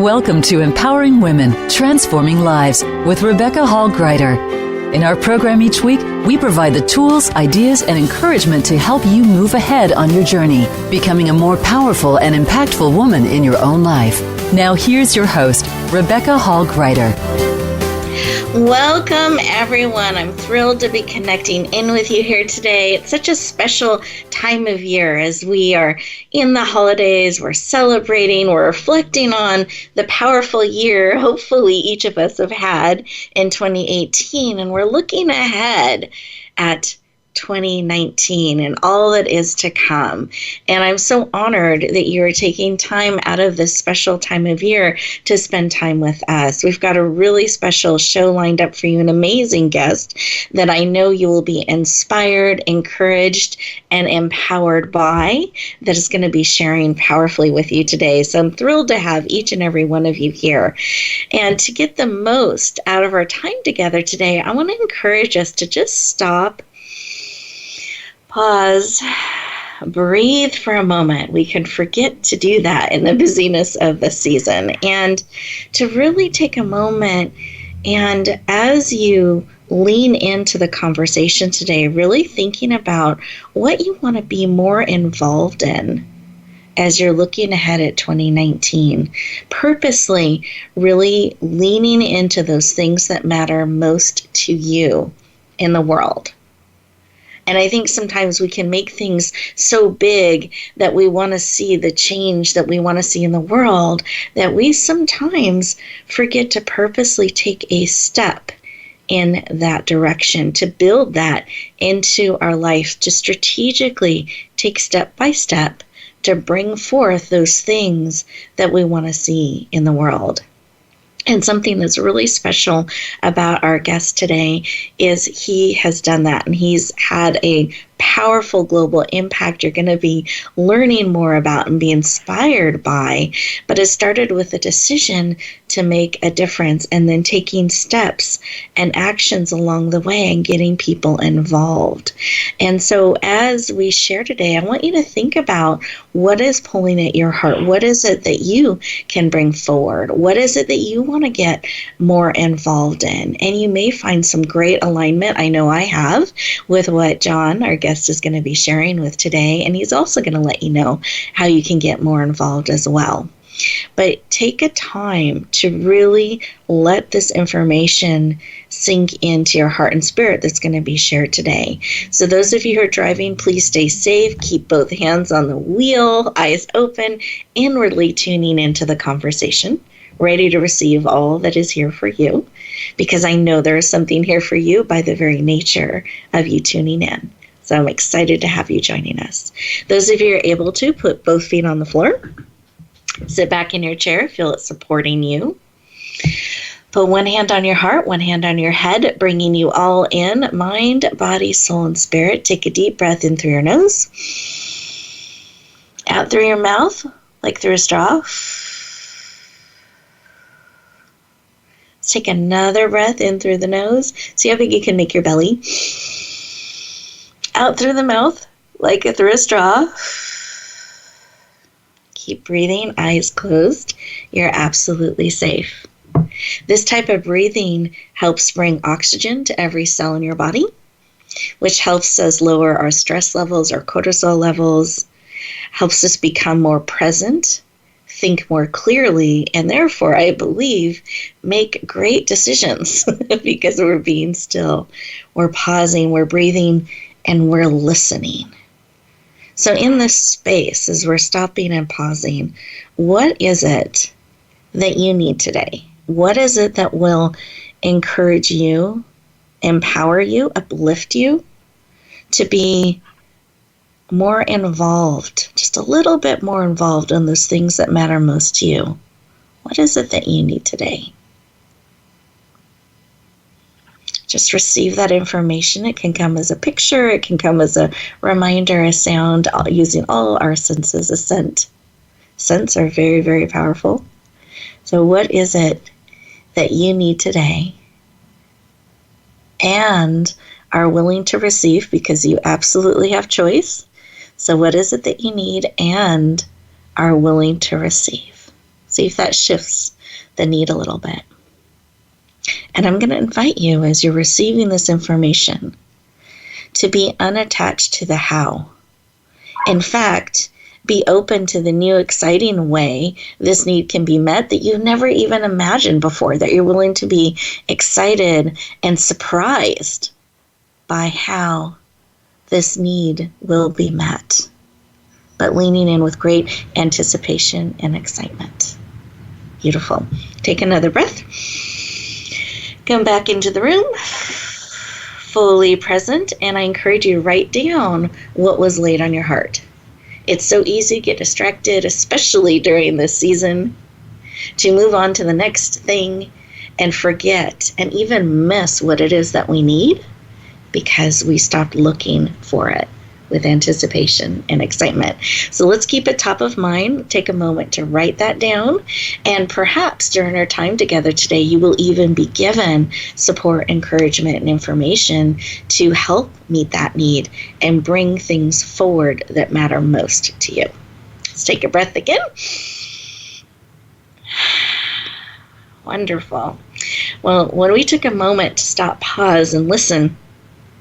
Welcome to Empowering Women, Transforming Lives with Rebecca Hall Gruyter. In our program each week, we provide the tools, ideas, and encouragement to help you move ahead on your journey, becoming a more powerful and impactful woman in your own life. Now here's your host, Rebecca Hall Gruyter. Welcome, everyone. I'm thrilled to be connecting in with you here today. It's such a special time of year as we are in the holidays. We're celebrating, we're reflecting on the powerful year, hopefully each of us have had in 2018, and we're looking ahead at 2019 and all that is to come. And I'm so honored that you're taking time out of this special time of year to spend time with us. We've got a really special show lined up for you, an amazing guest that I know you will be inspired, encouraged, and empowered by, that is going to be sharing powerfully with you today. So I'm thrilled to have each and every one of you here. And to get the most out of our time together today, I want to encourage us to just stop, pause, breathe for a moment. We can forget to do that in the busyness of the season, and to really take a moment, and as you lean into the conversation today, really thinking about what you want to be more involved in as you're looking ahead at 2019, purposely really leaning into those things that matter most to you in the world. And I think sometimes we can make things so big that we want to see the change that we want to see in the world, that we sometimes forget to purposely take a step in that direction, to build that into our life, to strategically take step by step to bring forth those things that we want to see in the world. And something that's really special about our guest today is he has done that, and he's had a powerful global impact you're going to be learning more about and be inspired by. But it started with a decision to make a difference, and then taking steps and actions along the way and getting people involved. And so as we share today, I want you to think about what is pulling at your heart. What is it that you can bring forward? What is it that you want to get more involved in? And you may find some great alignment. I know I have, with what Jon, our guest, is going to be sharing with today. And he's also going to let you know how you can get more involved as well. But take a time to really let this information sink into your heart and spirit that's going to be shared today. So those of you who are driving, please stay safe. Keep both hands on the wheel, eyes open, inwardly tuning into the conversation, ready to receive all that is here for you, because I know there is something here for you by the very nature of you tuning in. So I'm excited to have you joining us. Those of you who are able to, put both feet on the floor. Sit back in your chair, feel it supporting you. Put one hand on your heart, one hand on your head, bringing you all in, mind, body, soul, and spirit. Take a deep breath in through your nose. Out through your mouth, like through a straw. Let's take another breath in through the nose. See how big you can make your belly. Out through the mouth, like through a straw. Keep breathing, eyes closed. You're absolutely safe. This type of breathing helps bring oxygen to every cell in your body, which helps us lower our stress levels, our cortisol levels, helps us become more present, think more clearly, and therefore, I believe, make great decisions because we're being still, we're pausing, we're breathing, and we're listening. So in this space, as we're stopping and pausing, what is it that you need today? What is it that will encourage you, empower you, uplift you to be more involved, just a little bit more involved in those things that matter most to you? What is it that you need today? Just receive that information. It can come as a picture. It can come as a reminder, a sound, using all our senses. A scent. Scents are very, very powerful. So what is it that you need today and are willing to receive, because you absolutely have choice? So what is it that you need and are willing to receive? See if that shifts the need a little bit. And I'm going to invite you, as you're receiving this information, to be unattached to the how. In fact, be open to the new, exciting way this need can be met that you've never even imagined before, that you're willing to be excited and surprised by how this need will be met, but leaning in with great anticipation and excitement. Beautiful. Take another breath. Come back into the room, fully present, and I encourage you to write down what was laid on your heart. It's so easy to get distracted, especially during this season, to move on to the next thing and forget and even miss what it is that we need because we stopped looking for it with anticipation and excitement. So let's keep it top of mind. Take a moment to write that down. And perhaps during our time together today, you will even be given support, encouragement, and information to help meet that need and bring things forward that matter most to you. Let's take a breath again. Wonderful. Well, when we took a moment to stop, pause, and listen,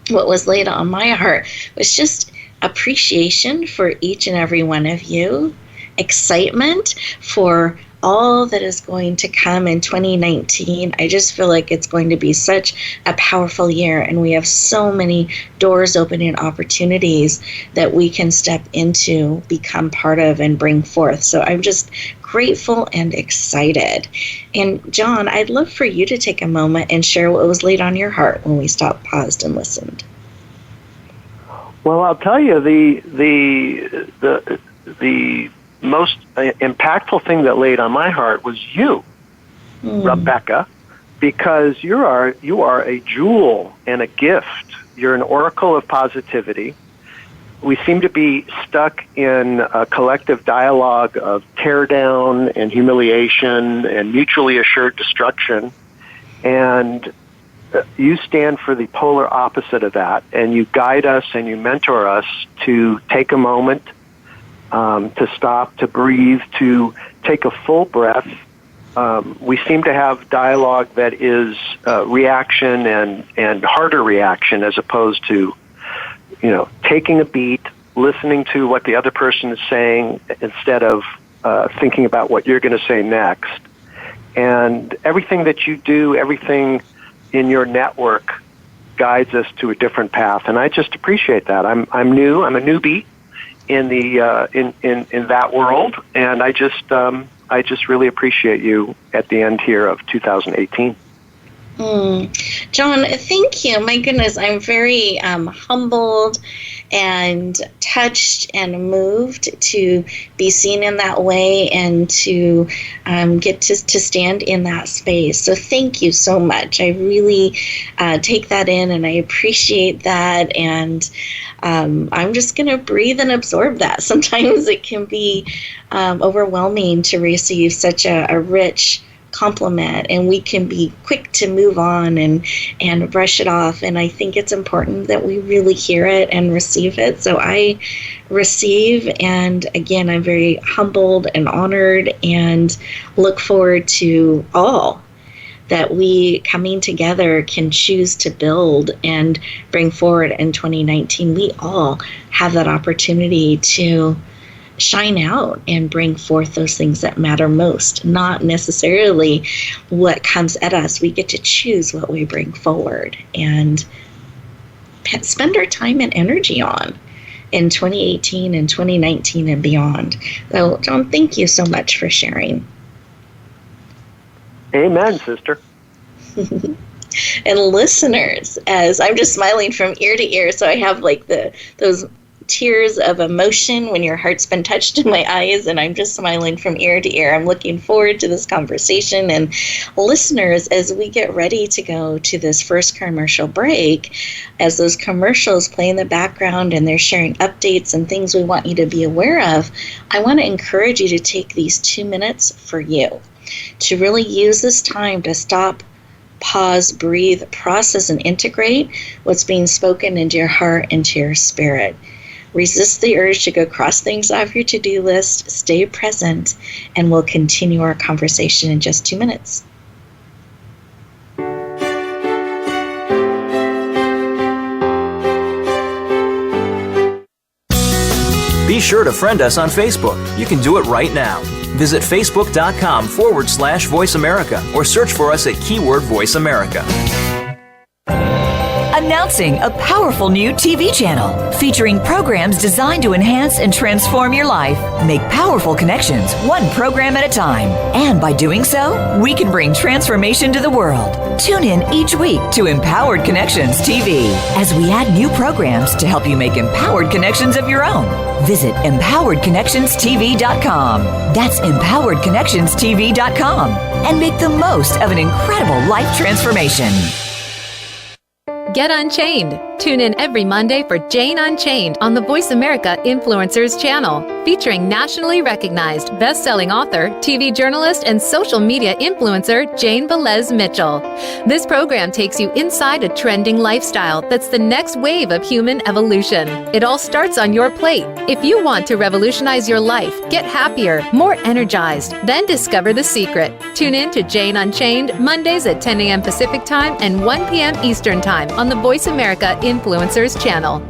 what was laid on my heart was just appreciation for each and every one of you, excitement for all that is going to come in 2019. I just feel like it's going to be such a powerful year, and we have so many doors opening, opportunities that we can step into, become part of, and bring forth. So I'm just grateful and excited. And Jon, I'd love for you to take a moment and share what was laid on your heart when we stopped, paused, and listened. Well, I'll tell you, the most impactful thing that laid on my heart was you, Rebecca, because you are a jewel and a gift. You're an oracle of positivity. We seem to be stuck in a collective dialogue of tear down and humiliation and mutually assured destruction, and you stand for the polar opposite of that, and you guide us and you mentor us to take a moment, to stop, to breathe, to take a full breath. We seem to have dialogue that is reaction and harder reaction, as opposed to, taking a beat, listening to what the other person is saying instead of thinking about what you're going to say next. And everything that you do, everything in your network guides us to a different path, and I just appreciate that. I'm new. I'm a newbie in the in that world, and I just really appreciate you at the end here of 2018. Jon, thank you. My goodness, I'm very humbled and touched and moved to be seen in that way and to get to stand in that space. So thank you so much. I really take that in, and I appreciate that. And I'm just going to breathe and absorb that. Sometimes it can be overwhelming to receive such a rich compliment, and we can be quick to move on and brush it off. And I think it's important that we really hear it and receive it. So I receive, and again, I'm very humbled and honored, and look forward to all that we coming together can choose to build and bring forward in 2019. We all have that opportunity to shine out and bring forth those things that matter most, not necessarily what comes at us. We get to choose what we bring forward and spend our time and energy on in 2018 and 2019 and beyond. So, Jon, thank you so much for sharing. Amen, sister. And listeners, as I'm just smiling from ear to ear, so I have like those tears of emotion when your heart's been touched in my eyes, and I'm just smiling from ear to ear. I'm looking forward to this conversation. And listeners, as we get ready to go to this first commercial break, as those commercials play in the background and they're sharing updates and things we want you to be aware of, I want to encourage you to take these 2 minutes for you, to really use this time to stop, pause, breathe, process, and integrate what's being spoken into your heart, into your spirit. Resist the urge to go cross things off your to-do list. Stay present, and we'll continue our conversation in just 2 minutes. Be sure to friend us on Facebook. You can do it right now. Visit facebook.com/Voice America or search for us at keyword Voice America. Announcing a powerful new TV channel featuring programs designed to enhance and transform your life. Make powerful connections, one program at a time. And by doing so, we can bring transformation to the world. Tune in each week to Empowered Connections TV as we add new programs to help you make empowered connections of your own. Visit empoweredconnectionstv.com. That's empoweredconnectionstv.com. And make the most of an incredible life transformation. Get Unchained. Tune in every Monday for Jane Unchained on the Voice America Influencers channel, featuring nationally recognized best-selling author, TV journalist, and social media influencer Jane Velez Mitchell. This program takes you inside a trending lifestyle that's the next wave of human evolution. It all starts on your plate. If you want to revolutionize your life, get happier, more energized, then discover the secret. Tune in to Jane Unchained Mondays at 10 a.m. Pacific Time and 1 p.m. Eastern Time on the Voice America Influencers channel.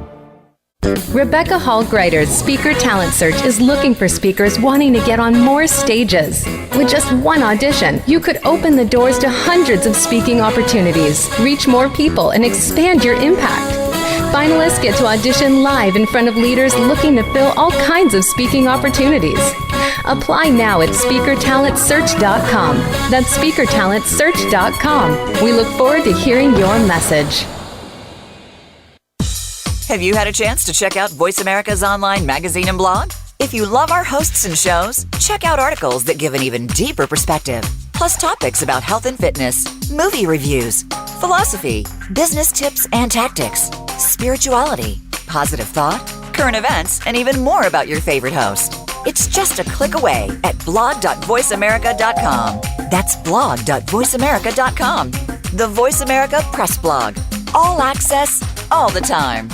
Rebecca Hall Gruyter's Speaker Talent Search is looking for speakers wanting to get on more stages. With just one audition, you could open the doors to hundreds of speaking opportunities, reach more people, and expand your impact. Finalists get to audition live in front of leaders looking to fill all kinds of speaking opportunities. Apply now at speakertalentsearch.com. That's speakertalentsearch.com. We look forward to hearing your message. Have you had a chance to check out Voice America's online magazine and blog? If you love our hosts and shows, check out articles that give an even deeper perspective, plus topics about health and fitness, movie reviews, philosophy, business tips and tactics, spirituality, positive thought, current events, and even more about your favorite host. It's just a click away at blog.voiceamerica.com. That's blog.voiceamerica.com. The Voice America Press Blog. All access, all the time.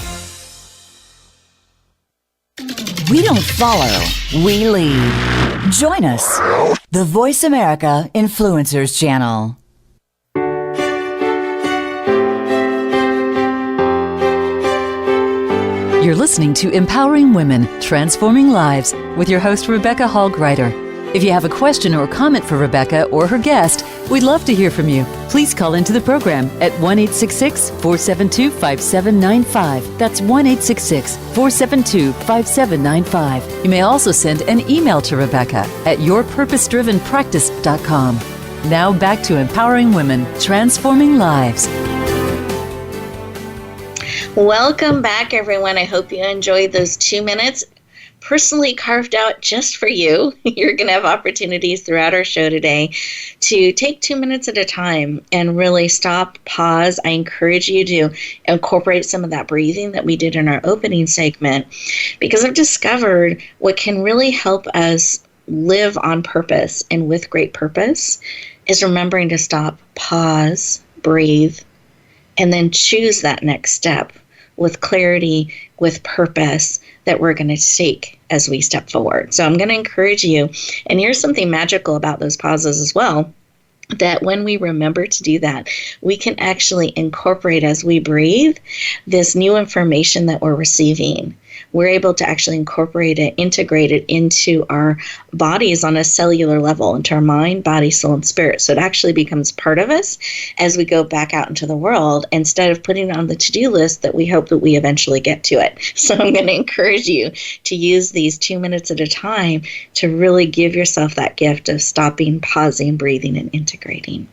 We don't follow, we lead. Join us, the Voice America Influencers channel. You're listening to Empowering Women, Transforming Lives with your host, Rebecca Hall Gruyter. If you have a question or comment for Rebecca or her guest, we'd love to hear from you. Please call into the program at 1-866-472-5795. That's 1-866-472-5795. You may also send an email to Rebecca at yourpurposedrivenpractice.com. Now back to Empowering Women, Transforming Lives. Welcome back, everyone. I hope you enjoyed those 2 minutes personally carved out just for you. You're going to have opportunities throughout our show today to take 2 minutes at a time and really stop, pause. I encourage you to incorporate some of that breathing that we did in our opening segment, because I've discovered what can really help us live on purpose and with great purpose is remembering to stop, pause, breathe, and then choose that next step with clarity, with purpose that we're going to take as we step forward. So I'm going to encourage you, and here's something magical about those pauses as well, that when we remember to do that, we can actually incorporate as we breathe this new information that we're receiving. We're able to actually incorporate it, integrate it into our bodies on a cellular level, into our mind, body, soul, and spirit. So it actually becomes part of us as we go back out into the world, instead of putting it on the to-do list that we hope that we eventually get to it. So I'm going to encourage you to use these 2 minutes at a time to really give yourself that gift of stopping, pausing, breathing, and integrating.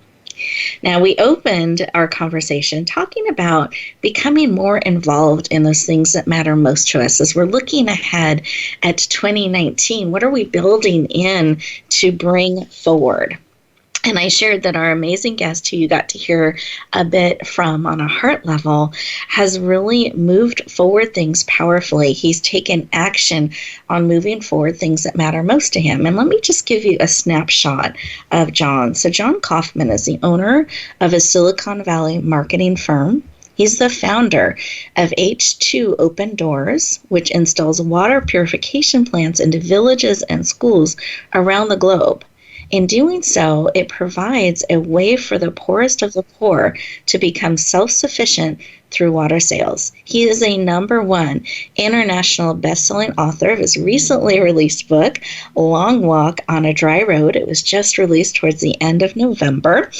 Now, we opened our conversation talking about becoming more involved in those things that matter most to us. As we're looking ahead at 2019, what are we building in to bring forward? And I shared that our amazing guest, who you got to hear a bit from on a heart level, has really moved forward things powerfully. He's taken action on moving forward things that matter most to him. And let me just give you a snapshot of Jon. So Jon Kaufman is the owner of a Silicon Valley marketing firm He's the founder of H2O Open Doors, which installs water purification plants into villages and schools around the globe. In doing so, it provides a way for the poorest of the poor to become self-sufficient through water sales. He is a #1 international best-selling author of his recently released book, Long Walk on a Dry Road. It was just released towards the end of November.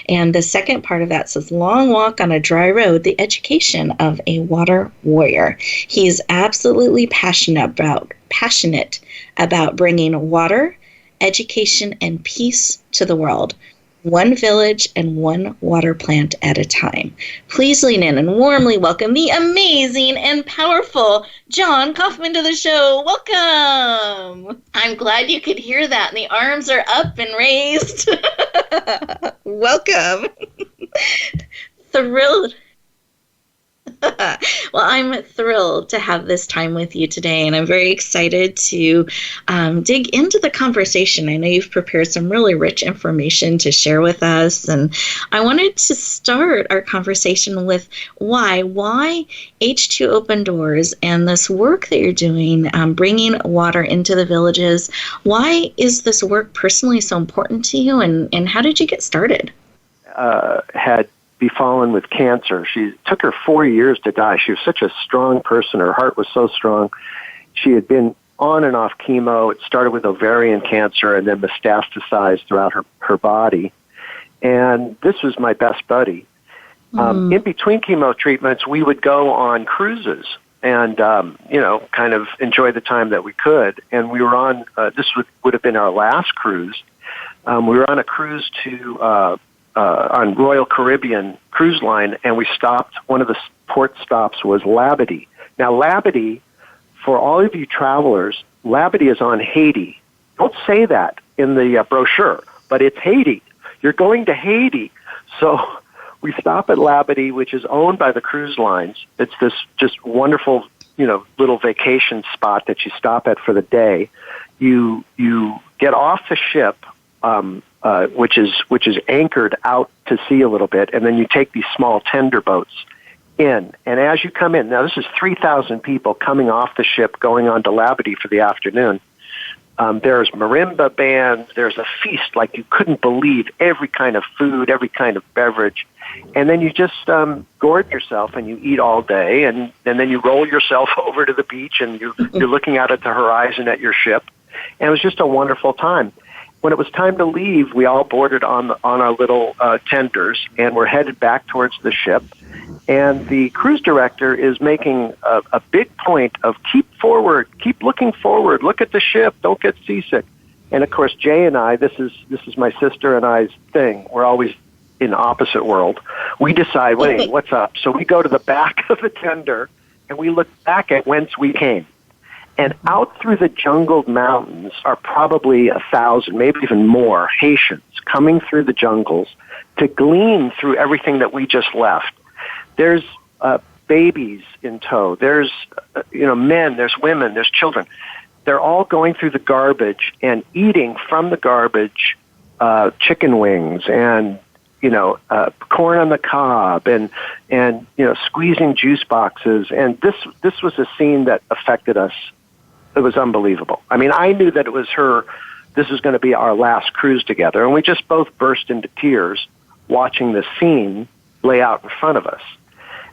And the second part of that says, Long Walk on a Dry Road, the education of a water warrior. He's absolutely passionate about bringing water, education, and peace to the world, one village and one water plant at a time. Please lean in and warmly welcome the amazing and powerful Jon Kaufman to the show. Welcome. I'm glad you could hear that, and the arms are up and raised. Welcome. Thrilled. Well, I'm thrilled to have this time with you today, and I'm very excited to dig into the conversation. I know you've prepared some really rich information to share with us, and I wanted to start our conversation with why H2O Open Doors and this work that you're doing, bringing water into the villages. Why is this work personally so important to you, and how did you get started? Had befallen with cancer. She took her 4 years to die. She was such a strong person. Her heart was so strong. She had been on and off chemo. It started with ovarian cancer and then metastasized throughout her body. And this was my best buddy. In between chemo treatments, we would go on cruises and, kind of enjoy the time that we could. And we were on, this would have been our last cruise. We were on a cruise to on Royal Caribbean Cruise Line, and we stopped. One of the port stops was Labadee. Now, Labadee, for all of you travelers, Labadee is on Haiti. Don't say that in the brochure, but it's Haiti. You're going to Haiti. So we stop at Labadee, which is owned by the cruise lines. It's this just wonderful, little vacation spot that you stop at for the day. You get off the ship, which is anchored out to sea a little bit, and then you take these small tender boats in. And as you come in, now this is 3,000 people coming off the ship, going on to Labadee for the afternoon. There's marimba bands. There's a feast like you couldn't believe, every kind of food, every kind of beverage. And then you just gorge yourself and you eat all day, and then you roll yourself over to the beach, and you're looking out at the horizon at your ship. And it was just a wonderful time. When it was time to leave, we all boarded on our little tenders, and we're headed back towards the ship. And the cruise director is making a big point of keep forward, keep looking forward, look at the ship, don't get seasick. And of course, Jay and I, this is my sister and I's thing. We're always in the opposite world. We decide, wait, what's up? So we go to the back of the tender, and we look back at whence we came. And out through the jungled mountains are probably 1,000, maybe even more, Haitians coming through the jungles to glean through everything that we just left. There's babies in tow. There's men, there's women, there's children. They're all going through the garbage and eating from the garbage chicken wings and corn on the cob and squeezing juice boxes. And this was a scene that affected us. It was unbelievable. I mean, I knew that it was this was going to be our last cruise together, and we just both burst into tears watching the scene lay out in front of us.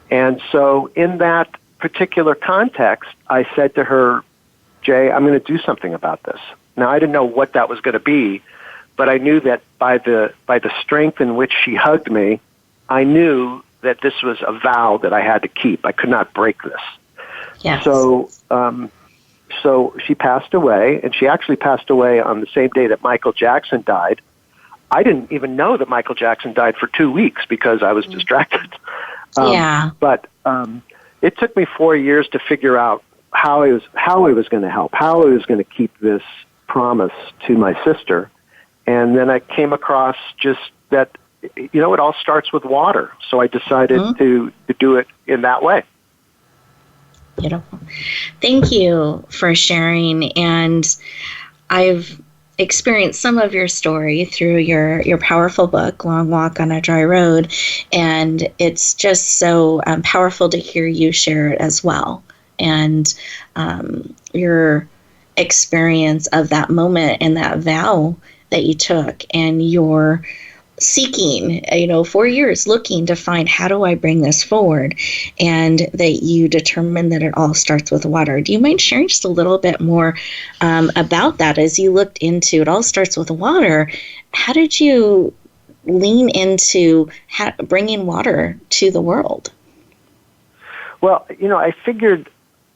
And so in that particular context, I said to her, Jay, I'm going to do something about this. Now, I didn't know what that was going to be, but I knew that by the strength in which she hugged me, I knew that this was a vow that I had to keep. I could not break this. Yes. So she passed away, and she actually passed away on the same day that Michael Jackson died. I didn't even know that Michael Jackson died for 2 weeks because I was distracted. But it took me 4 years to figure out how I was going to help, how I was going to keep this promise to my sister. And then I came across just that, it all starts with water. So I decided to do it in that way. Beautiful. Thank you for sharing. And I've experienced some of your story through your powerful book, Long Walk on a Dry Road, and it's just so powerful to hear you share it as well, and your experience of that moment and that vow that you took, and your seeking, 4 years looking to find, how do I bring this forward, and that you determined that it all starts with water. Do you mind sharing just a little bit more about that as you looked into it all starts with water? How did you lean into bringing water to the world? Well, I figured,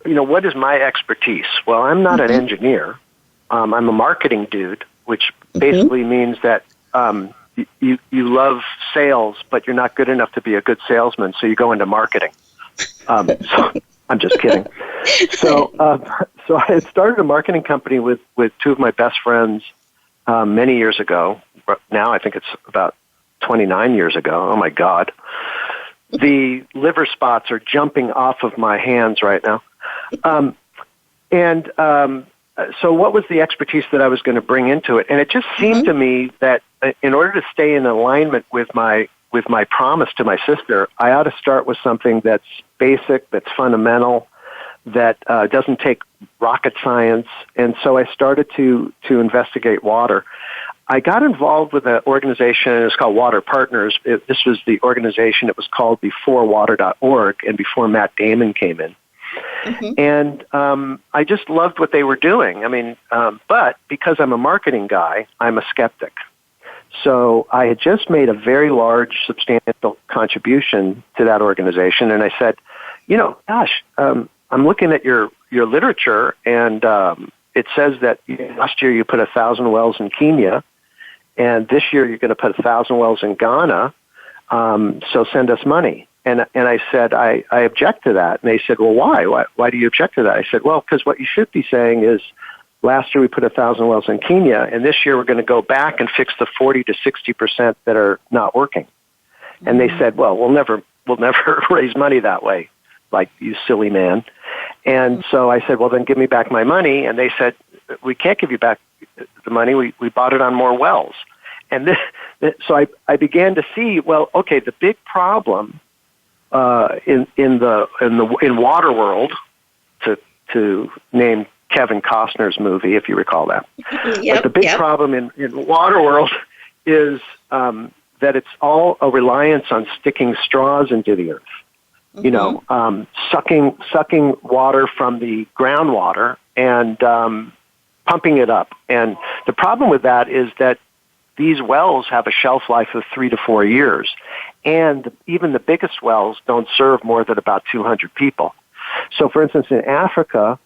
what is my expertise? Well, I'm not an engineer. I'm a marketing dude, which basically means that you love sales, but you're not good enough to be a good salesman, so you go into marketing. So I'm just kidding. So I had started a marketing company with two of my best friends many years ago. Now I think it's about 29 years ago. Oh, my God. The liver spots are jumping off of my hands right now. So what was the expertise that I was going to bring into it? And it just seemed to me that in order to stay in alignment with my promise to my sister, I ought to start with something that's basic, that's fundamental, that doesn't take rocket science. And so I started to investigate water. I got involved with an organization, and it's called Water Partners. This was the organization. It was called beforewater.org, and before Matt Damon came in. And I just loved what they were doing. I mean, but because I'm a marketing guy, I'm a skeptic. So I had just made a very large, substantial contribution to that organization, and I said, gosh, I'm looking at your literature, and it says that last year you put 1,000 wells in Kenya, and this year you're going to put 1,000 wells in Ghana, so send us money. And I said, I object to that. And they said, well, why? Why do you object to that? I said, well, because what you should be saying is, last year we put 1,000 wells in Kenya, and this year we're going to go back and fix the 40 to 60% that are not working. And they said, well, we'll never raise money that way, like, you silly man. And so I said, well, then give me back my money. And they said, we can't give you back the money. We bought it on more wells. And so I began to see, well, okay, the big problem in water world, to name Kevin Costner's movie, if you recall that. But the big problem in water world is that it's all a reliance on sticking straws into the earth. Sucking water from the groundwater and pumping it up. And the problem with that is that these wells have a shelf life of 3 to 4 years. And even the biggest wells don't serve more than about 200 people. So, for instance, in Africa,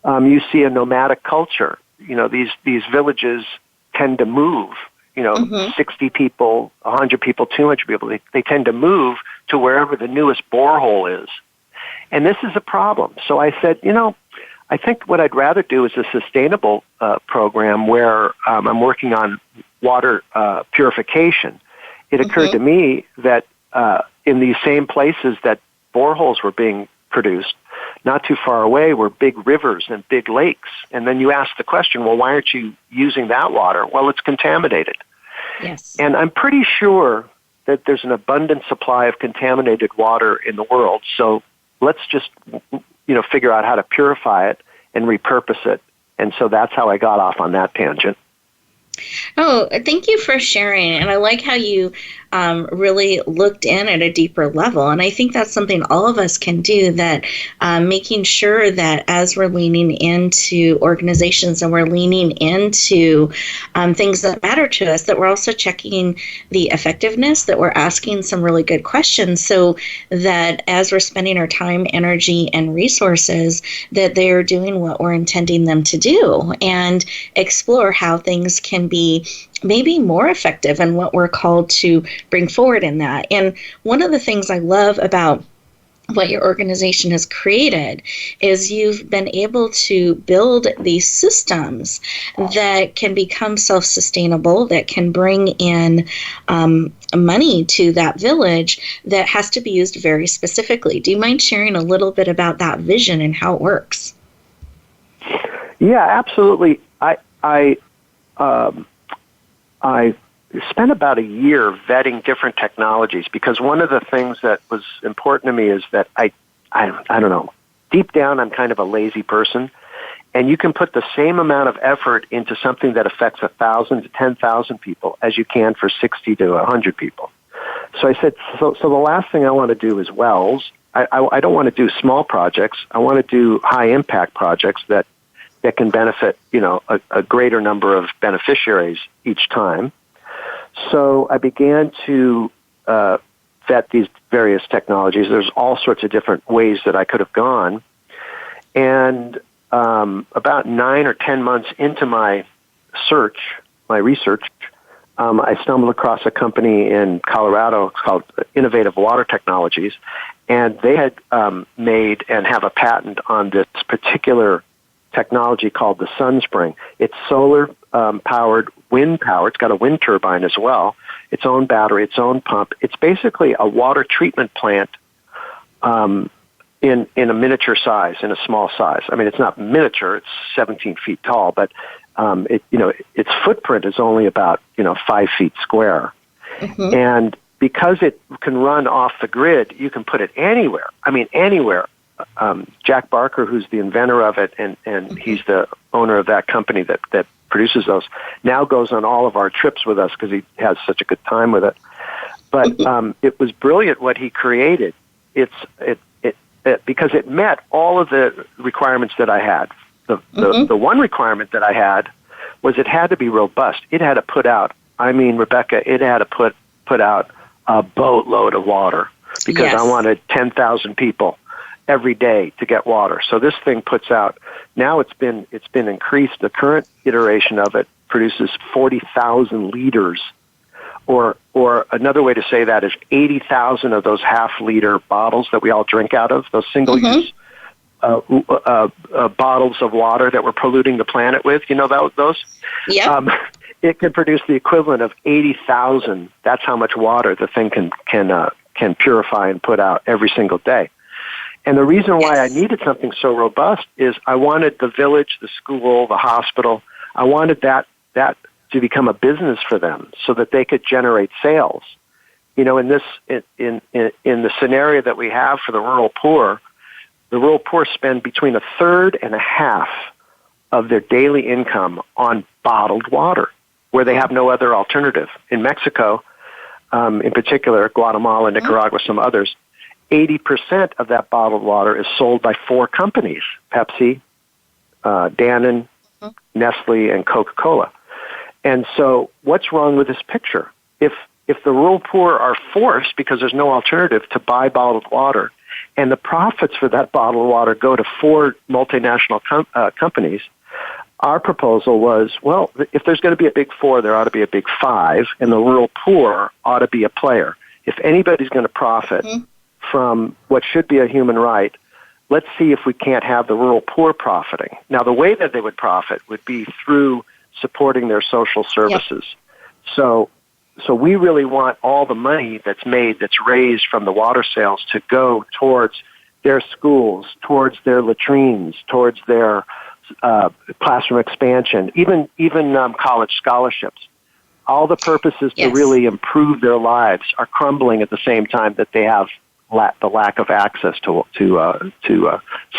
you see a nomadic culture. These villages tend to move. 60 people, 100 people, 200 people. They tend to move to wherever the newest borehole is. And this is a problem. So I said, I think what I'd rather do is a sustainable program where I'm working on water purification. It occurred to me that in these same places that boreholes were being produced, not too far away were big rivers and big lakes. And then you ask the question, well, why aren't you using that water? Well, it's contaminated. Yes. And I'm pretty sure that there's an abundant supply of contaminated water in the world. So let's just, figure out how to purify it and repurpose it. And so that's how I got off on that tangent. Oh, thank you for sharing. And I like how you really looked in at a deeper level. And I think that's something all of us can do, that making sure that as we're leaning into organizations and we're leaning into things that matter to us, that we're also checking the effectiveness, that we're asking some really good questions, so that as we're spending our time, energy, and resources, that they're doing what we're intending them to do, and explore how things can be maybe more effective and what we're called to bring forward in that. And one of the things I love about what your organization has created is you've been able to build these systems that can become self-sustainable, that can bring in money to that village, that has to be used very specifically. Do you mind sharing a little bit about that vision and how it works? Yeah, absolutely. I spent about a year vetting different technologies, because one of the things that was important to me is that I don't know, deep down I'm kind of a lazy person, and you can put the same amount of effort into something that affects 1,000 to 10,000 people as you can for 60 to 100 people. So I said, so the last thing I want to do is wells. I don't want to do small projects. I want to do high impact projects that can benefit, a greater number of beneficiaries each time. So I began to vet these various technologies. There's all sorts of different ways that I could have gone. And about 9 or 10 months into my research, I stumbled across a company in Colorado called Innovative Water Technologies, and they had made and have a patent on this particular technology called the SunSpring. It's solar-powered, wind-powered. It's got a wind turbine as well, its own battery, its own pump. It's basically a water treatment plant in a miniature size, in a small size. I mean, it's not miniature; it's 17 feet tall, but its footprint is only about 5 feet square. Mm-hmm. And because it can run off the grid, you can put it anywhere. I mean, anywhere. Jack Barker, who's the inventor of it, and mm-hmm. he's the owner of that company that produces those, now goes on all of our trips with us because he has such a good time with it. But it was brilliant what he created. Because it met all of the requirements that I had. The one requirement that I had was it had to be robust. It had to put out, Rebecca, it had to put out a boatload of water, because yes. I wanted 10,000 people every day to get water. So this thing puts out, now it's been increased. The current iteration of it produces 40,000 liters, or another way to say that is 80,000 of those half-liter bottles that we all drink out of, those single-use bottles of water that we're polluting the planet with. You know those? Yeah. It can produce the equivalent of 80,000. That's how much water the thing can purify and put out every single day. And the reason why I needed something so robust is I wanted the village, the school, the hospital, I wanted that to become a business for them so that they could generate sales. In the scenario that we have for the rural poor spend between a third and a half of their daily income on bottled water, where they have no other alternative. In Mexico, in particular, Guatemala, Nicaragua, some others, 80% of that bottled water is sold by 4 companies: Pepsi, Danone, Nestle, and Coca-Cola. And so what's wrong with this picture? If the rural poor are forced, because there's no alternative, to buy bottled water, and the profits for that bottled water go to 4 multinational companies, our proposal was, well, if there's going to be a big 4, there ought to be a big 5, and the rural poor ought to be a player. If anybody's going to profit from what should be a human right, let's see if we can't have the rural poor profiting. Now, the way that they would profit would be through supporting their social services. Yep. So we really want all the money that's raised from the water sales to go towards their schools, towards their latrines, towards their classroom expansion, even college scholarships. All the purposes to really improve their lives are crumbling at the same time that they have the lack of access to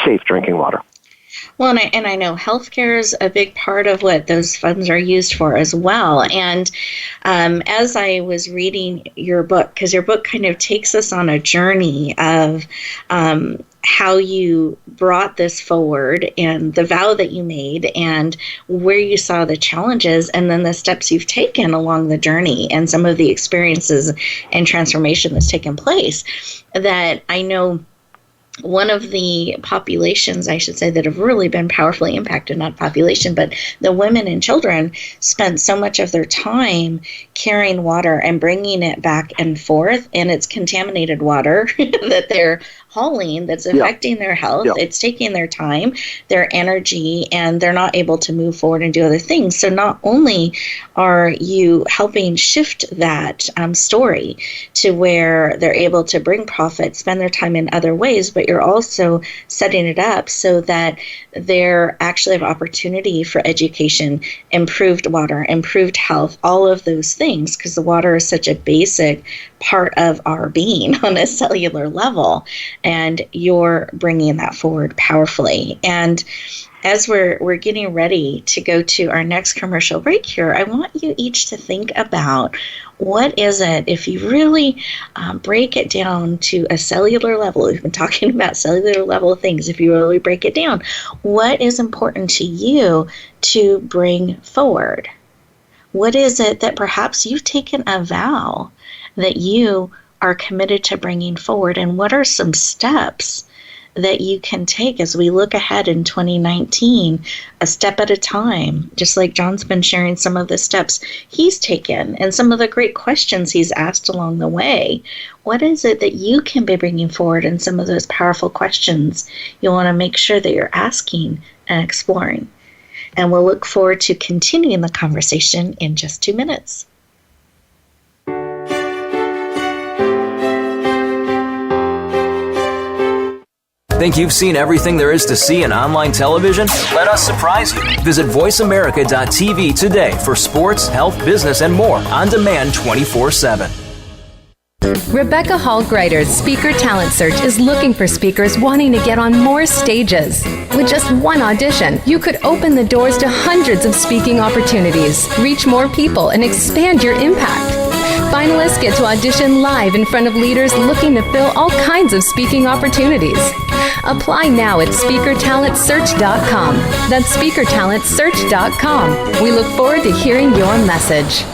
safe drinking water. Well, and I know healthcare is a big part of what those funds are used for as well. And as I was reading your book, because your book kind of takes us on a journey of how you brought this forward and the vow that you made and where you saw the challenges and then the steps you've taken along the journey and some of the experiences and transformation that's taken place, that I know one of the populations, I should say, that have really been powerfully impacted, not population, but the women and children spent so much of their time carrying water and bringing it back and forth, and it's contaminated water that they're hauling that's affecting their health. It's taking their time, their energy, and they're not able to move forward and do other things. So not only are you helping shift that story to where they're able to bring profit, spend their time in other ways, but you're also setting it up so that they're actually have opportunity for education, improved water, improved health, all of those things, because the water is such a basic part of our being on a cellular level, and you're bringing that forward powerfully. And as we're getting ready to go to our next commercial break here, I want you each to think about what is it, if you really break it down to a cellular level, we've been talking about cellular level things, if you really break it down, what is important to you to bring forward? What is it that perhaps you've taken a vow that you are committed to bringing forward? And what are some steps that you can take as we look ahead in 2019, a step at a time, just like Jon's been sharing some of the steps he's taken and some of the great questions he's asked along the way. What is it that you can be bringing forward in some of those powerful questions you want to make sure that you're asking and exploring? And we'll look forward to continuing the conversation in just 2 minutes. Think you've seen everything there is to see in online television? Let us surprise you. Visit voiceamerica.tv today for sports, health, business, and more on demand 24/7. Rebecca Hall Gruyter's Speaker Talent Search is looking for speakers wanting to get on more stages. With just one audition, you could open the doors to hundreds of speaking opportunities, reach more people, and expand your impact. Finalists get to audition live in front of leaders looking to fill all kinds of speaking opportunities. Apply now at speakertalentsearch.com. That's speakertalentsearch.com. We look forward to hearing your message.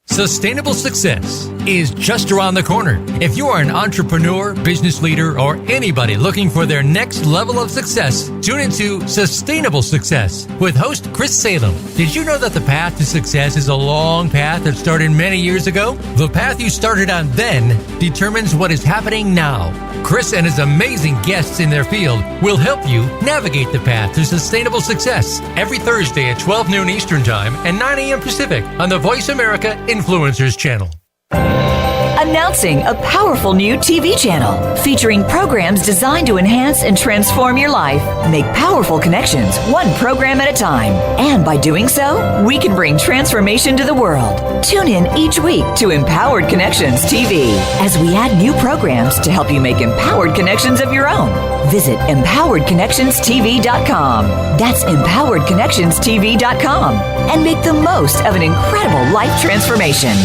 Sustainable success is just around the corner. If you are an entrepreneur, business leader, or anybody looking for their next level of success, tune into Sustainable Success with host Chris Salem. Did you know that the path to success is a long path that started many years ago? The path you started on then determines what is happening now. Chris and his amazing guests in their field will help you navigate the path to sustainable success every Thursday at 12 noon Eastern Time and 9 a.m. Pacific on the Voice America Influencers Channel. Announcing a powerful new TV channel featuring programs designed to enhance and transform your life. Make powerful connections, one program at a time. And by doing so, we can bring transformation to the world. Tune in each week to Empowered Connections TV as we add new programs to help you make empowered connections of your own. Visit empoweredconnectionstv.com. That's empoweredconnectionstv.com. And make the most of an incredible life transformation.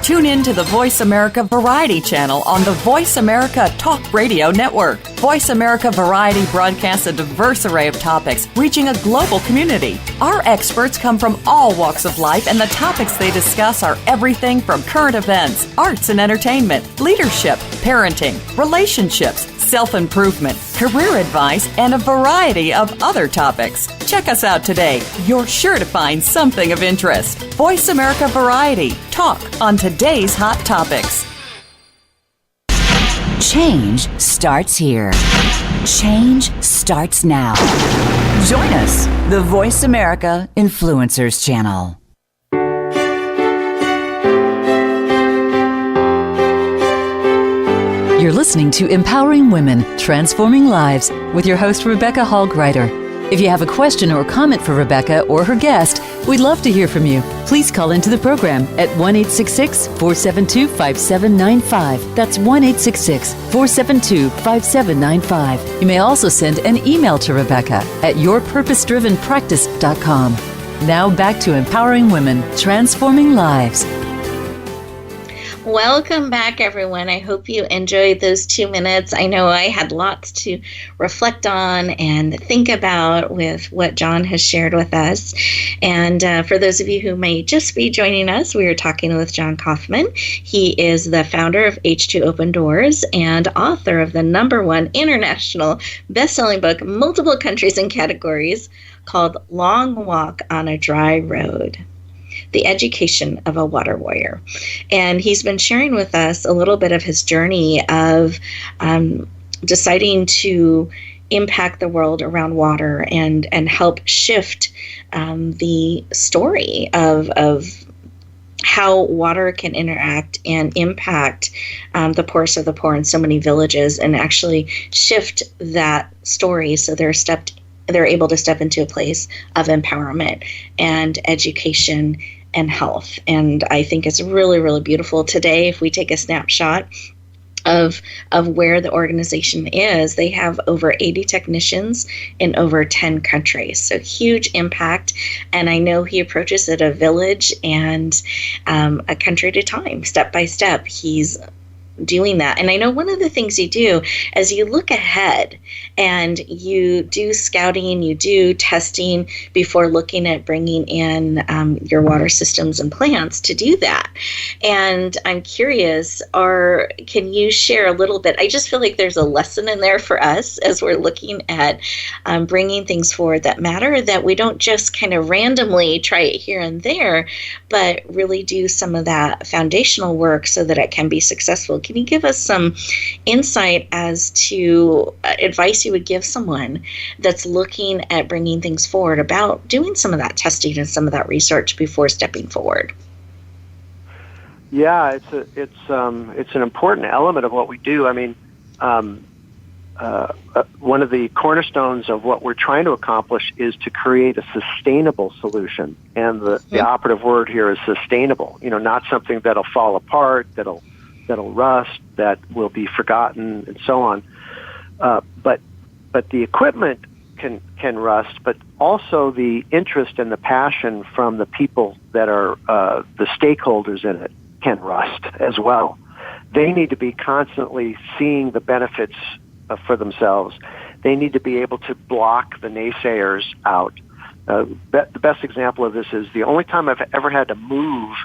Tune in to the Voice America Variety channel on the Voice America Talk Radio Network. Voice America Variety broadcasts a diverse array of topics, reaching a global community. Our experts come from all walks of life, and the topics they discuss are everything from current events, arts and entertainment, leadership, parenting, relationships, self-improvement, career advice, and a variety of other topics. Check us out today. You're sure to find something of interest. Voice America Variety. Talk on today's hot topics. Change starts here. Change starts now. Join us, the Voice America Influencers Channel. You're listening to Empowering Women, Transforming Lives with your host, Rebecca Hall Gruyter. If you have a question or comment for Rebecca or her guest, we'd love to hear from you. Please call into the program at 1-866-472-5795. That's 1-866-472-5795. You may also send an email to Rebecca at yourpurposedrivenpractice.com. Now back to Empowering Women, Transforming Lives. Welcome back, everyone. I hope you enjoyed those 2 minutes. I know I had lots to reflect on and think about with what Jon has shared with us. And for those of you who may just be joining us, we are talking with Jon Kaufman. He is the founder of H2O Open Doors and author of the #1 international best-selling book, multiple countries and categories, called Long Walk on a Dry Road. the education of a water warrior. And he's been sharing with us a little bit of his journey of deciding to impact the world around water and help shift the story of how water can interact and impact the poorest of the poor in so many villages, and actually shift that story so they're able to step into a place of empowerment and education and health. And I think it's really, really beautiful today. If we take a snapshot of where the organization is, they have over 80 technicians in over 10 countries. So huge impact. And I know he approaches it a village and a country at a time, step by step. He's doing that. And I know one of the things you do as you look ahead and you do scouting, you do testing before looking at bringing in your water systems and plants to do that. And I'm curious, can you share a little bit? I just feel like there's a lesson in there for us as we're looking at bringing things forward that matter, that we don't just kind of randomly try it here and there, but really do some of that foundational work so that it can be successful. Can you give us some insight as to advice you would give someone that's looking at bringing things forward about doing some of that testing and some of that research before stepping forward? Yeah, it's an important element of what we do. I mean, one of the cornerstones of what we're trying to accomplish is to create a sustainable solution, and the operative word here is sustainable. Not something that'll fall apart, that'll rust, that will be forgotten, and so on. But the equipment can rust, but also the interest and the passion from the people that are the stakeholders in it can rust as well. They need to be constantly seeing the benefits for themselves. They need to be able to block the naysayers out. The best example of this is the only time I've ever had to move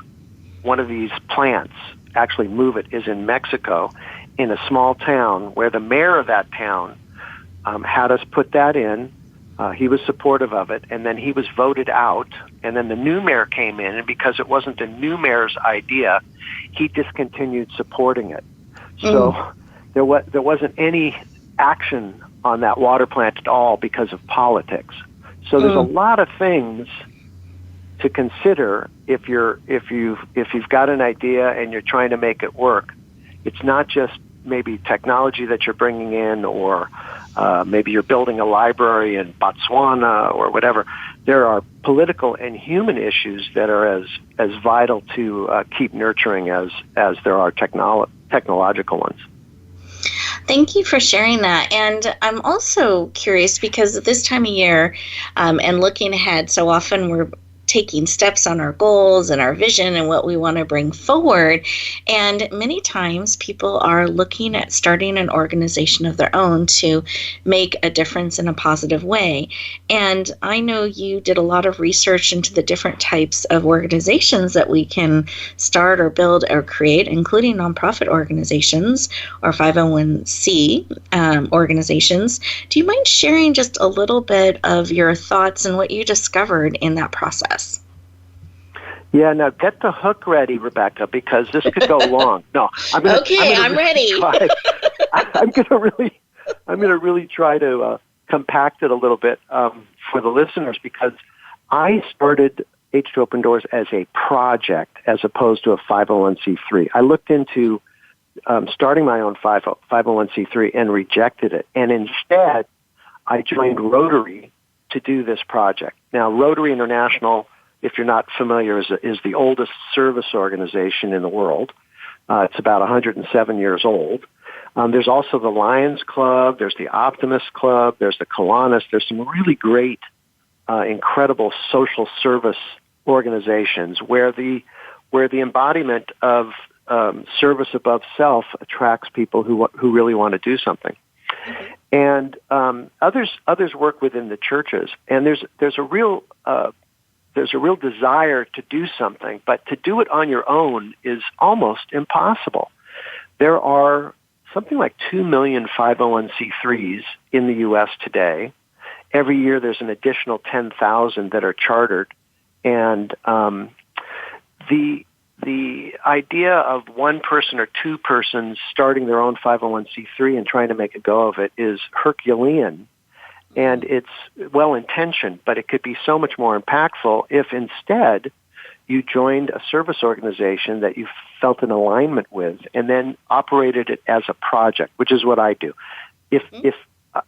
one of these plants, actually move it, is in Mexico, in a small town where the mayor of that town had us put that in. He was supportive of it, and then he was voted out, and then the new mayor came in, and because it wasn't the new mayor's idea, he discontinued supporting it. So there wasn't any action on that water plant at all because of politics. So there's a lot of things to consider if you've got an idea and you're trying to make it work. It's not just maybe technology that you're bringing in, or maybe you're building a library in Botswana or whatever. There are political and human issues that are as vital to keep nurturing as there are technological ones. Thank you for sharing that. And I'm also curious because at this time of year and looking ahead, so often we're taking steps on our goals and our vision and what we want to bring forward. And many times people are looking at starting an organization of their own to make a difference in a positive way. And I know you did a lot of research into the different types of organizations that we can start or build or create, including nonprofit organizations or 501c organizations. Do you mind sharing just a little bit of your thoughts and what you discovered in that process? Yeah, now get the hook ready, Rebecca, because this could go long. No, I'm ready. I'm gonna really try to compact it a little bit for the listeners, because I started H2O Open Doors as a project as opposed to a 501c3. I looked into starting my own 501c3 and rejected it, and instead I joined Rotary to do this project. Now, Rotary International, if you're not familiar, is the oldest service organization in the world. It's about 107 years old. There's also the Lions Club, there's the Optimist Club, there's the Kiwanis. There's some really great, incredible social service organizations where the embodiment of service above self attracts people who really want to do something. And others work within the churches, and there's a real desire to do something, but to do it on your own is almost impossible. There are something like 2 million 501c3s in the U.S. today. Every year there's an additional 10,000 that are chartered, and the idea of one person or two persons starting their own 501c3 and trying to make a go of it is Herculean, and it's well-intentioned, but it could be so much more impactful if instead you joined a service organization that you felt an alignment with and then operated it as a project, which is what I do. If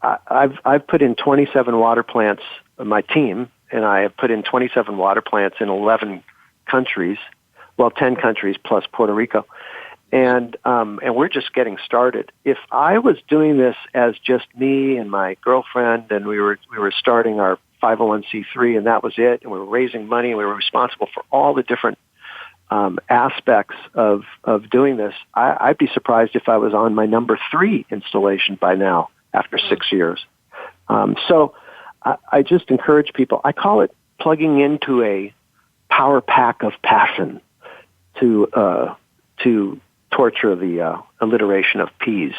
I've put in 27 water plants, my team and I have put in 27 water plants in 11 countries, 10 countries plus Puerto Rico, and we're just getting started. If I was doing this as just me and my girlfriend, and we were starting our 501c3, and that was it, and we were raising money, and we were responsible for all the different aspects of doing this, I'd be surprised if I was on my number 3 installation by now after 6 years. So I just encourage people. I call it plugging into a power pack of passion to torture the alliteration of peas.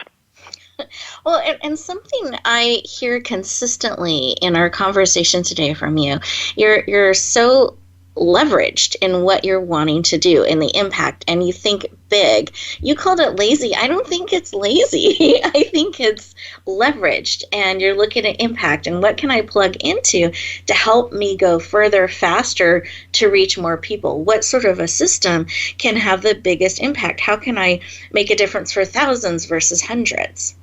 Well, and something I hear consistently in our conversation today from you, you're so leveraged in what you're wanting to do and the impact, and you think big. You called it lazy. I don't think it's lazy. I think it's leveraged, and you're looking at impact and what can I plug into to help me go further, faster, to reach more people. What sort of a system can have the biggest impact? How can I make a difference for thousands versus hundreds?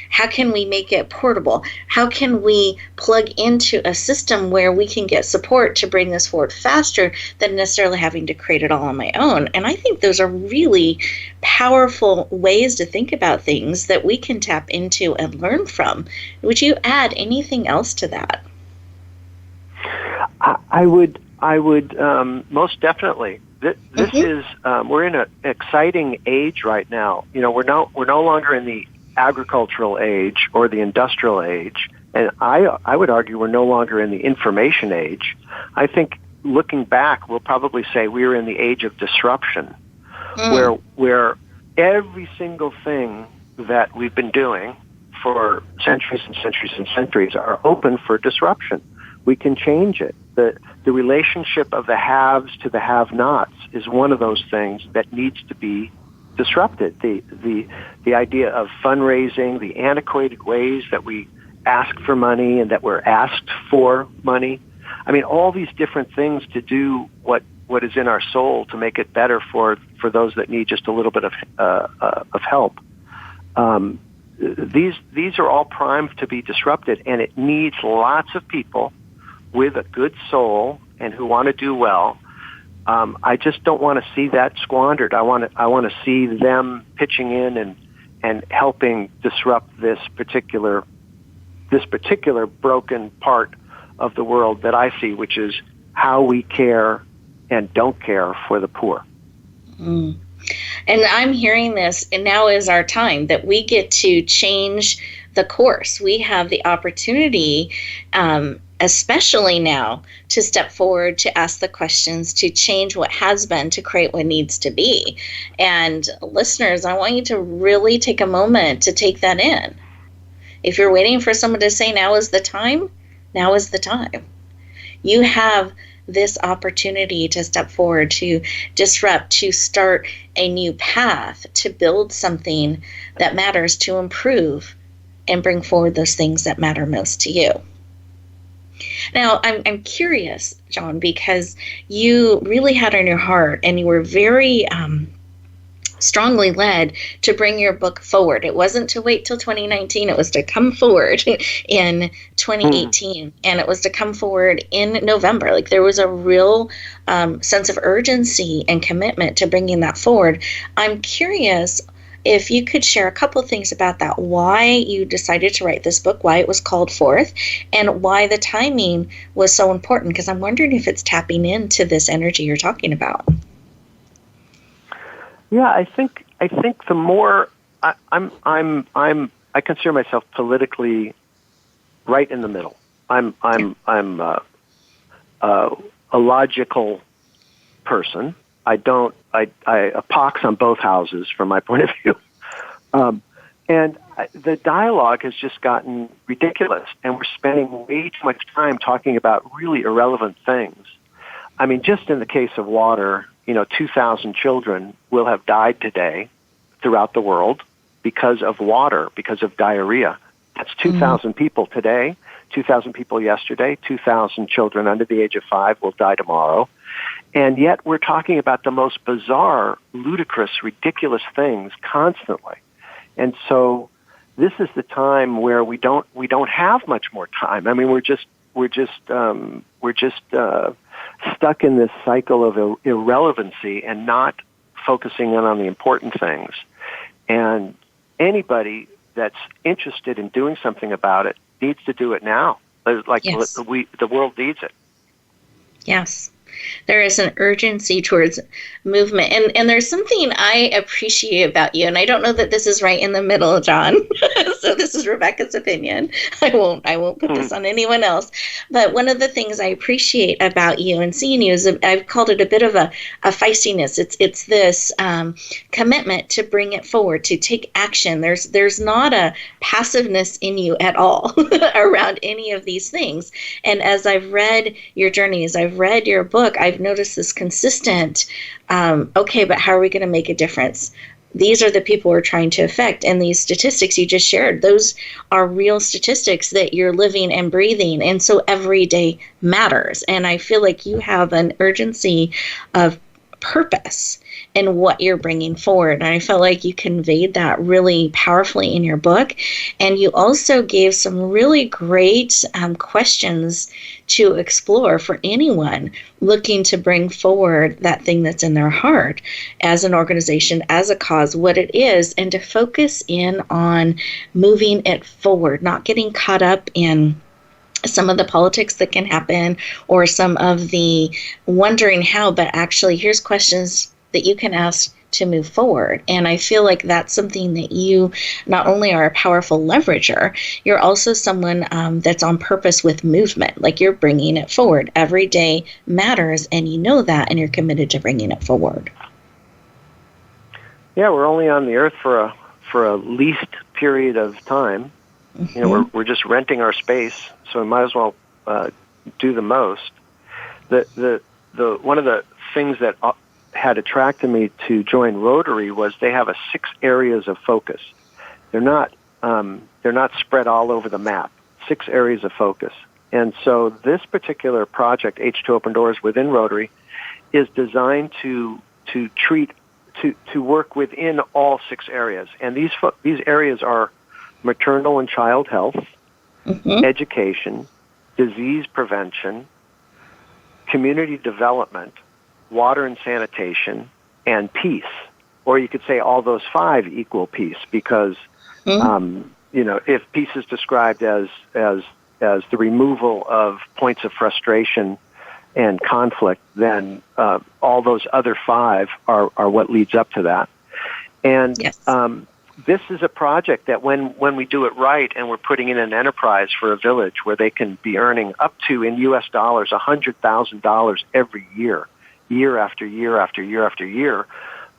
How can we make it portable? How can we plug into a system where we can get support to bring this forward faster than necessarily having to create it all on my own? And I think those are really powerful ways to think about things that we can tap into and learn from. Would you add anything else to that? I would most definitely. This is we're in an exciting age right now. You know, we're no longer in the agricultural age or the industrial age, and I would argue we're no longer in the information age. I think looking back, we'll probably say we're in the age of disruption, where every single thing that we've been doing for centuries and centuries and centuries are open for disruption. We can change it. The relationship of the haves to the have-nots is one of those things that needs to be disrupted. The idea of fundraising, the antiquated ways that we ask for money and that we're asked for money. I mean, all these different things to do what is in our soul to make it better for those that need just a little bit of help. These are all primed to be disrupted, and it needs lots of people with a good soul and who want to do well. I just don't want to see that squandered. I want to see them pitching in and helping disrupt this particular broken part of the world that I see, which is how we care and don't care for the poor. And I'm hearing this, and now is our time that we get to change the course. We have the opportunity, especially now, to step forward, to ask the questions, to change what has been, to create what needs to be. And listeners, I want you to really take a moment to take that in. If you're waiting for someone to say now is the time, now is the time. You have this opportunity to step forward, to disrupt, to start a new path, to build something that matters, to improve and bring forward those things that matter most to you. Now, I'm curious, Jon, because you really had on your heart and you were very strongly led to bring your book forward. It wasn't to wait till 2019. It was to come forward in 2018. And it was to come forward in November. Like, there was a real sense of urgency and commitment to bringing that forward. I'm curious if you could share a couple of things about that, why you decided to write this book, why it was called forth, and why the timing was so important, because I'm wondering if it's tapping into this energy you're talking about. Yeah, I think the more I consider myself politically right in the middle. I'm a logical person. I pox on both houses from my point of view. And the dialogue has just gotten ridiculous, and we're spending way too much time talking about really irrelevant things. I mean, just in the case of water, 2,000 children will have died today throughout the world because of water, because of diarrhea. That's 2,000 people today, 2,000 people yesterday, 2,000 children under the age of 5 will die tomorrow. And yet we're talking about the most bizarre, ludicrous, ridiculous things constantly. And so this is the time where we don't have much more time. I mean, we're just stuck in this cycle of irrelevancy and not focusing in on the important things. And anybody that's interested in doing something about it needs to do it now. Like Yes. the world needs it. Yes. There is an urgency towards movement. And there's something I appreciate about you. And I don't know that this is right in the middle, Jon. So this is Rebecca's opinion. I won't put this on anyone else. But one of the things I appreciate about you and seeing you is I've called it a bit of a feistiness. It's this commitment to bring it forward, to take action. There's not a passiveness in you at all around any of these things. And as I've read your journeys, I've read your book, I've noticed this consistent, okay, but how are we going to make a difference? These are the people we're trying to affect. And these statistics you just shared, those are real statistics that you're living and breathing. And so every day matters. And I feel like you have an urgency of purpose in what you're bringing forward. And I felt like you conveyed that really powerfully in your book. And you also gave some really great questions to explore for anyone looking to bring forward that thing that's in their heart as an organization, as a cause, what it is, and to focus in on moving it forward, not getting caught up in some of the politics that can happen or some of the wondering how, but actually here's questions that you can ask to move forward. And I feel like that's something that you not only are a powerful leverager, you're also someone that's on purpose with movement. Like you're bringing it forward. Every day matters, and you know that, and you're committed to bringing it forward. Yeah, we're only on the earth for a least period of time. Mm-hmm. You know, we're just renting our space, so we might as well do the most. The one of the things that had attracted me to join Rotary was they have 6 areas of focus. They're not spread all over the map. 6 areas of focus, and so this particular project, H2O Open Doors within Rotary, is designed to work within all 6 areas, and these areas are maternal and child health, Mm-hmm. education, disease prevention, community development, water and sanitation, and peace. Or you could say all those 5 equal peace, because if peace is described as the removal of points of frustration and conflict, then all those other 5 are what leads up to that. And Yes. This is a project that when we do it right and we're putting in an enterprise for a village where they can be earning up to, in U.S. dollars, $100,000 every year, year after year after year after year,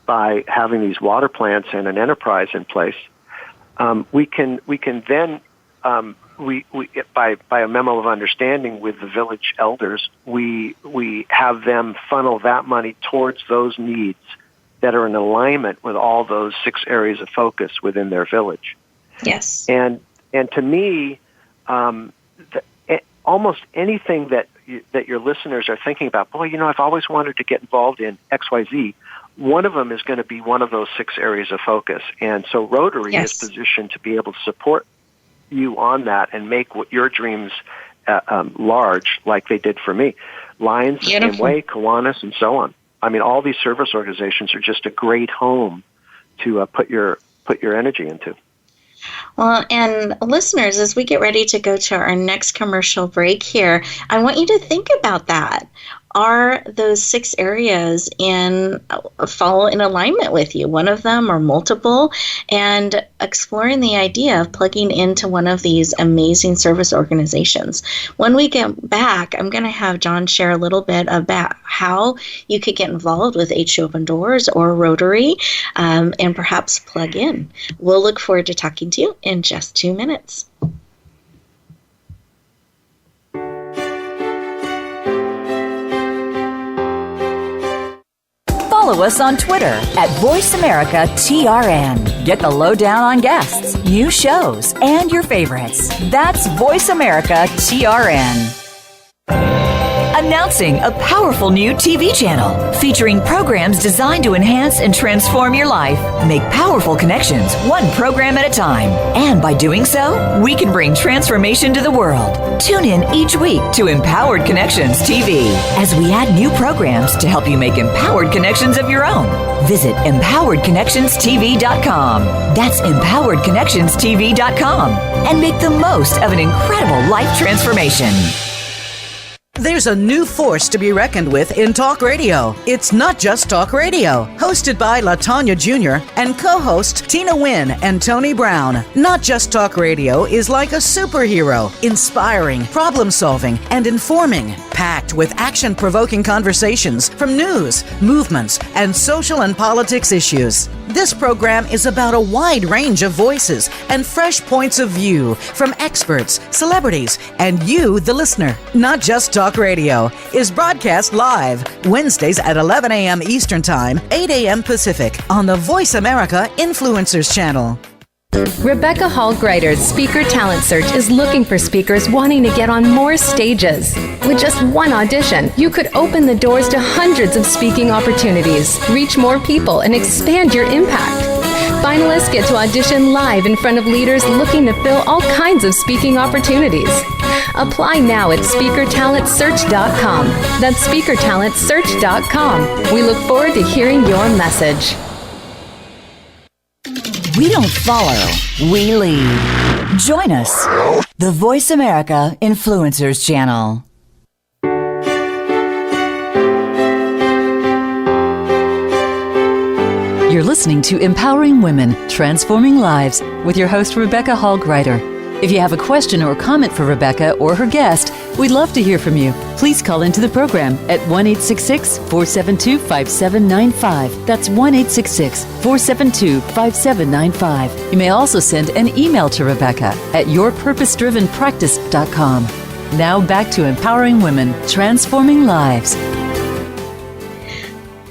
by having these water plants and an enterprise in place, we can then by a memo of understanding with the village elders, we have them funnel that money towards those needs that are in alignment with all those 6 areas of focus within their village. Yes. And to me, almost anything that your listeners are thinking about, boy, I've always wanted to get involved in XYZ, one of them is going to be one of those 6 areas of focus. And so Rotary Yes. is positioned to be able to support you on that and make what your dreams large, like they did for me. Lions, the same way, Kiwanis, and so on. I mean, all these service organizations are just a great home to put your energy into. Well, and listeners, as we get ready to go to our next commercial break here, I want you to think about that. Are those 6 areas fall in alignment with you? One of them or multiple? And exploring the idea of plugging into one of these amazing service organizations. When we get back, I'm going to have Jon share a little bit about how you could get involved with H2O Open Doors or Rotary and perhaps plug in. We'll look forward to talking to you in just 2 minutes. follow us on Twitter at VoiceAmericaTRN. Get the lowdown on guests, new shows, and your favorites. That's VoiceAmericaTRN. Announcing a powerful new TV channel featuring programs designed to enhance and transform your life. Make powerful connections, one program at a time. And by doing so, we can bring transformation to the world. Tune in each week to Empowered Connections TV as we add new programs to help you make empowered connections of your own. Visit empoweredconnectionstv.com. That's empoweredconnectionstv.com. And make the most of an incredible life transformation. There's a new force to be reckoned with in talk radio. It's not just talk radio. Hosted by LaTanya Jr. and co-host Tina Wynn and Tony Brown. Not Just Talk Radio is like a superhero, inspiring, problem-solving, and informing. Packed with action-provoking conversations from news, movements, and social and politics issues. This program is about a wide range of voices and fresh points of view from experts, celebrities, and you, the listener. Not Just Talk Radio is broadcast live Wednesdays at 11 a.m. Eastern Time, 8 a.m. Pacific on the Voice America Influencers Channel. Rebecca Hall Gruyter's Speaker Talent Search is looking for speakers wanting to get on more stages. With just one audition, you could open the doors to hundreds of speaking opportunities, reach more people, and expand your impact. Finalists get to audition live in front of leaders looking to fill all kinds of speaking opportunities. Apply now at SpeakerTalentSearch.com. That's SpeakerTalentSearch.com. We look forward to hearing your message. We don't follow, we lead. Join us, the Voice America Influencers Channel. You're listening to Empowering Women, Transforming Lives with your host, Rebecca Hall Gruyter. If you have a question or comment for Rebecca or her guest, we'd love to hear from you. Please call into the program at 1-866-472-5795. That's 1-866-472-5795. You may also send an email to Rebecca at yourpurposedrivenpractice.com. Now back to Empowering Women, Transforming Lives.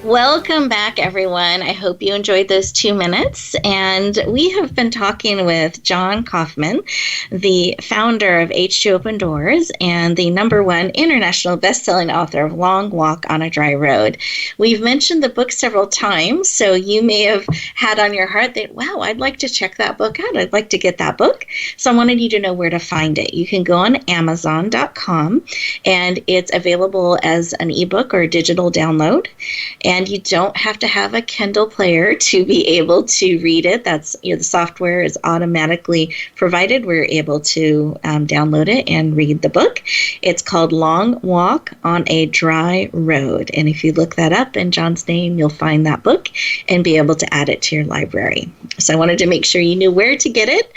Welcome back, everyone. I hope you enjoyed those 2 minutes. And we have been talking with Jon Kaufman, the founder of H2O Open Doors and the #1 international best-selling author of Long Walk on a Dry Road. We've mentioned the book several times, so you may have had on your heart that, wow, I'd like to check that book out. I'd like to get that book. So I wanted you to know where to find it. You can go on Amazon.com, and it's available as an ebook or a digital download. And you don't have to have a Kindle player to be able to read it. That's, the software is automatically provided. We're able to download it and read the book. It's called Long Walk on a Dry Road. And if you look that up in Jon's name, you'll find that book and be able to add it to your library. So I wanted to make sure you knew where to get it,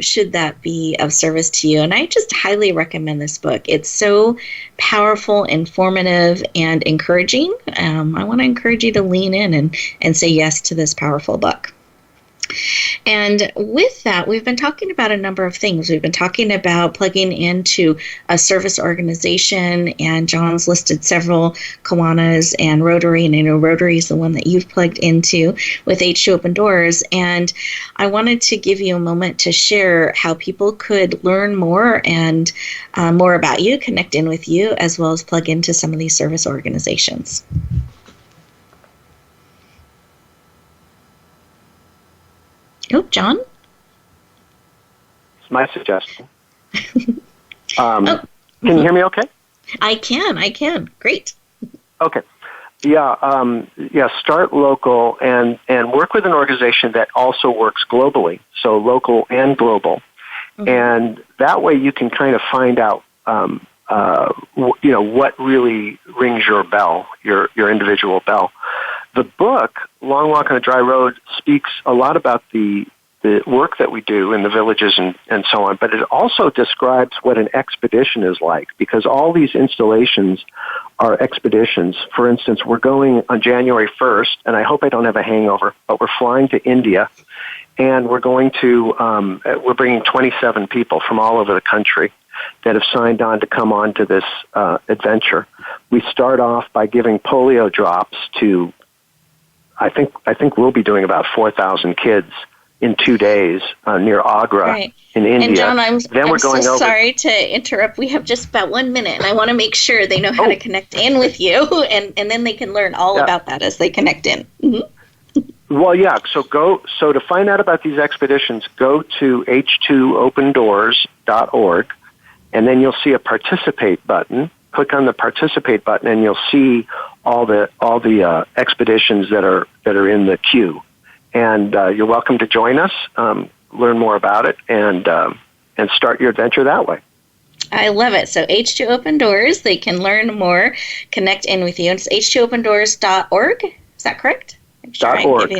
should that be of service to you. And I just highly recommend this book. It's so powerful, informative, and encouraging. I want to encourage you to lean in and say yes to this powerful book. And with that, we've been talking about a number of things. We've been talking about plugging into a service organization, and Jon's listed several Kiwanis and Rotary, and I know Rotary is the one that you've plugged into with H2O Open Doors. And I wanted to give you a moment to share how people could learn more and more about you, connect in with you, as well as plug into some of these service organizations. Oh, Jon? It's my suggestion. Can you hear me okay? I can. Great. Okay. Yeah, start local and work with an organization that also works globally, so local and global. Mm-hmm. And that way you can kind of find out, what really rings your bell, your individual bell. The book, Long Walk on a Dry Road, speaks a lot about the work that we do in the villages and so on, but it also describes what an expedition is like, because all these installations are expeditions. For instance, we're going on January 1st, and I hope I don't have a hangover, but we're flying to India, and we're going to, we're bringing 27 people from all over the country that have signed on to come on to this adventure. We start off by giving polio drops to I think we'll be doing about 4,000 kids in 2 days near Agra in India. And Jon, I'm so sorry to interrupt. We have just about 1 minute, and I want to make sure they know how to connect in with you, and then they can learn all about that as they connect in. Mm-hmm. Well, yeah. So to find out about these expeditions, go to H2OpenDoors.org, and then you'll see a participate button. Click on the participate button, and you'll see all the expeditions that are in the queue. And you're welcome to join us, learn more about it, and start your adventure that way. I love it. So H2 Open Doors, they can learn more, connect in with you. And it's h2opendoors.org. Is that correct? .org.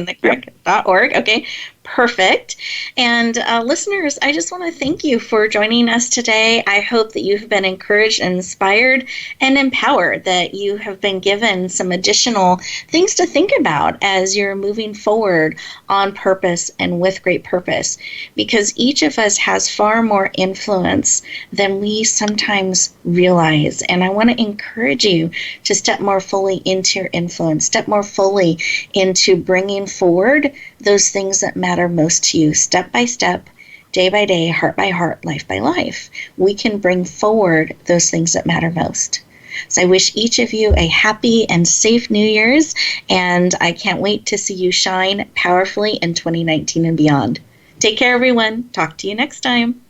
.org. Okay, perfect. And listeners, I just want to thank you for joining us today. I hope that you've been encouraged and inspired and empowered, that you have been given some additional things to think about as you're moving forward on purpose and with great purpose, because each of us has far more influence than we sometimes realize. And I want to encourage you to step more fully into your influence, step more fully into bringing forward those things that matter most to you, step by step, day by day, heart by heart, life by life. We can bring forward those things that matter most. So I wish each of you a happy and safe New Year's, and I can't wait to see you shine powerfully in 2019 and beyond. Take care, everyone. Talk to you next time.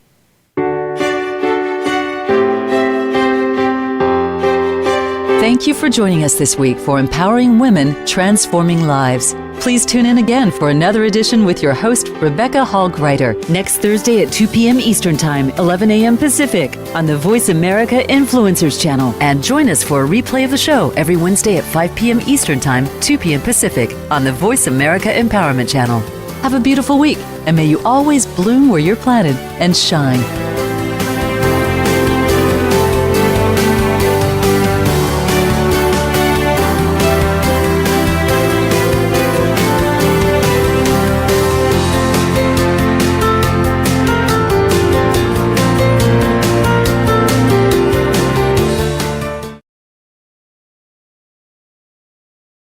Thank you for joining us this week for Empowering Women, Transforming Lives. Please tune in again for another edition with your host, Rebecca Hall Gruyter, next Thursday at 2 p.m. Eastern Time, 11 a.m. Pacific, on the Voice America Influencers Channel. And join us for a replay of the show every Wednesday at 5 p.m. Eastern Time, 2 p.m. Pacific, on the Voice America Empowerment Channel. Have a beautiful week, and may you always bloom where you're planted and shine.